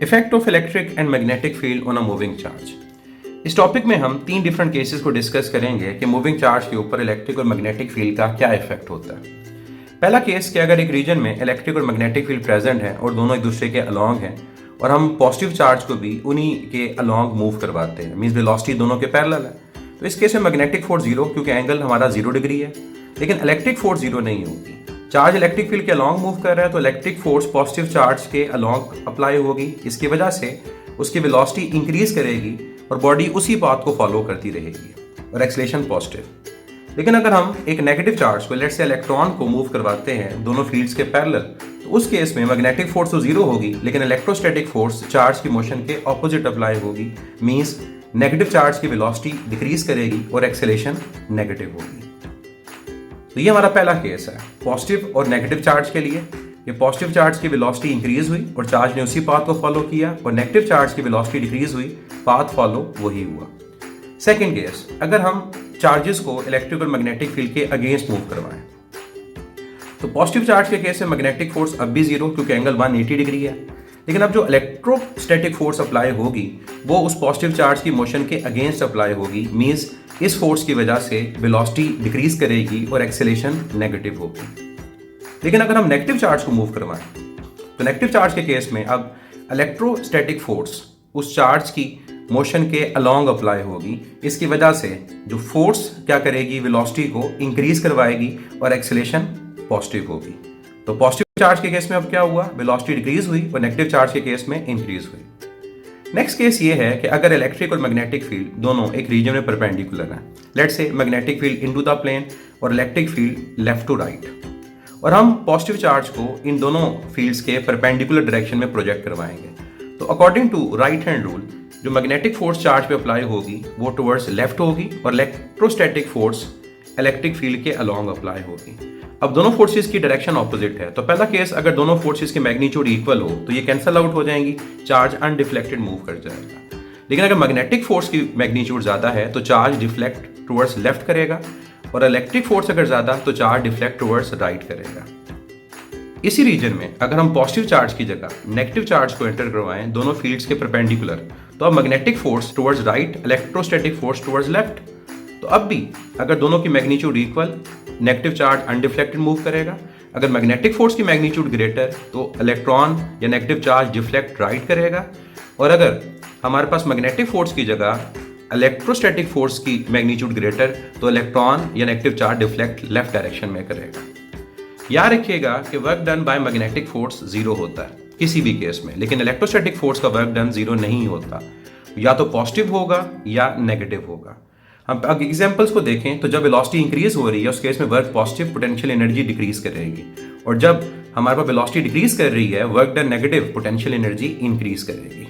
Effect of electric and magnetic field on a moving charge. इस topic में हम 3 different cases को discuss करेंगे कि मूविंग चार्ज के ऊपर इलेक्ट्रिक और मैग्नेटिक फील्ड का क्या इफेक्ट होता है। पहला केस कि अगर एक रीजन में इलेक्ट्रिक और मैग्नेटिक फील्ड प्रेजेंट है और दोनों एक दूसरे के अलॉन्ग हैं और हम पॉजिटिव चार्ज को भी उन्हीं के अलॉन्ग मूव करवाते हैं, मींस वेलोसिटी दोनों के पैरेलल है, तो इस केस में मैग्नेटिक फोर्स 0 क्योंकि एंगल हमारा 0 डिग्री है, लेकिन इलेक्ट्रिक फोर्स 0 नहीं होगी। चार्ज इलेक्ट्रिक फील्ड के अलॉन्ग मूव कर रहा है तो इलेक्ट्रिक फोर्स पॉजिटिव चार्ज के अलॉन्ग अप्लाई होगी। इसकी वजह से उसकी वेलोसिटी इंक्रीज करेगी और बॉडी उसी पाथ को फॉलो करती रहेगी और एक्सेलरेशन पॉजिटिव। लेकिन अगर हम एक नेगेटिव चार्ज को, लेट्स से इलेक्ट्रॉन को मूव करवाते हैं दोनों फील्ड्स के पैरेलल, तो उस केस में मैग्नेटिक फोर्स तो 0 होगी लेकिन इलेक्ट्रोस्टैटिक फोर्स चार्ज की मोशन के ऑपोजिट अप्लाई होगी, मींस नेगेटिव चार्ज की वेलोसिटी डिक्रीज करेगी और एक्सेलरेशन नेगेटिव होगी। तो ये हमारा पहला केस है पॉजिटिव और नेगेटिव चार्ज के लिए। ये पॉजिटिव चार्ज की वेलोसिटी इंक्रीज हुई और चार्ज ने उसी पाथ को फॉलो किया, और नेगेटिव चार्ज की वेलोसिटी डिक्रीज हुई, पाथ फॉलो वही हुआ। सेकंड केस, अगर हम चार्जेस को इलेक्ट्रिक और मैग्नेटिक फील्ड के अगेंस्ट मूव करवाएं, तो पॉजिटिव चार्ज के केस में मैग्नेटिक फोर्स अब भी 0 क्योंकि एंगल 180 डिग्री है, लेकिन अब जो इलेक्ट्रोस्टैटिक फोर्स अप्लाई होगी वो उस पॉजिटिव चार्ज की मोशन के अगेंस्ट अप्लाई होगी, मींस इस फोर्स की वजह से वेलोसिटी डिक्रीज करेगी और एक्सेलरेशन नेगेटिव होगी। लेकिन अगर हम नेगेटिव चार्ज को मूव करवाएं, तो नेगेटिव चार्ज के केस में अब इलेक्ट्रोस्टैटिक फोर्स उस चार्ज की मोशन के अलॉन्ग अप्लाई होगी। इसकी वजह से जो फोर्स क्या करेगी, वेलोसिटी को इंक्रीज करवाएगी और एक्सेलरेशन पॉजिटिव होगी। तो पॉजिटिव चार्ज के केस में अब क्या हुआ, वेलोसिटी डिक्रीज हुई और नेगेटिव चार्ज के केस में इंक्रीज हुई। नेक्स्ट केस ये है कि अगर इलेक्ट्रिक और मैग्नेटिक फील्ड दोनों एक रीजन में परपेंडिकुलर हैं, let's say magnetic field into the plane और electric field left to right, और हम पॉजिटिव चार्ज को इन दोनों फील्ड्स के परपेंडिकुलर डायरेक्शन में प्रोजेक्ट करवाएंगे, तो according to right hand rule जो मैग्नेटिक फोर्स चार्ज पे अप्लाई होगी वो टुवर्ड्स लेफ्ट होगी और इलेक्ट्रोस्टैटिक फोर्स इलेक्ट्रिक फील्ड के अलॉन्ग अप्लाई होगी। अब दोनों फोर्सेस की डायरेक्शन ऑपोजिट है, तो पहला केस अगर दोनों फोर्सेस की मैग्नीट्यूड इक्वल हो तो ये कैंसल आउट हो जाएंगी, चार्ज अनडिफ्लेक्टेड मूव कर जाएगा। लेकिन अगर मैग्नेटिक फोर्स की मैग्नीट्यूड ज्यादा है तो चार्ज डिफ्लेक्ट टुवर्ड्स लेफ्ट करेगा, और इलेक्ट्रिक फोर्स अगर ज्यादा तो चार्ज डिफ्लेक्ट टुवर्ड्स राइट करेगा। इसी रीजन में अगर हम पॉजिटिव चार्ज की जगह नेगेटिव चार्ज को एंटर करवाएं दोनों फील्ड्स के परपेंडिकुलर, तो अब magnetic force towards right, electrostatic force towards left. तो अब भी अगर दोनों की magnitude equal, negative charge undeflected move करेगा। अगर मैग्नेटिक फोर्स की मैग्नीट्यूड ग्रेटर तो इलेक्ट्रॉन या नेगेटिव चार्ज डिफ्लेक्ट राइट करेगा, और अगर हमारे पास मैग्नेटिक फोर्स की जगह इलेक्ट्रोस्टैटिक फोर्स की मैग्नीट्यूड ग्रेटर तो इलेक्ट्रॉन या negative charge deflect left direction में करेगा। याद रखिएगा कि work done by magnetic force 0 होता है किसी भी केस में, लेकिन इलेक्ट्रोस्टैटिक फोर्स का वर्क डन 0 नहीं होता, या तो पॉजिटिव होगा या नेगेटिव होगा। हम अगर एग्जांपल्स को देखें तो जब वेलोसिटी इंक्रीज हो रही है उस केस में work positive, potential energy decrease करेगी, और जब हमारे पास वेलोसिटी डिक्रीज कर रही है work done negative, potential energy increase करेगी।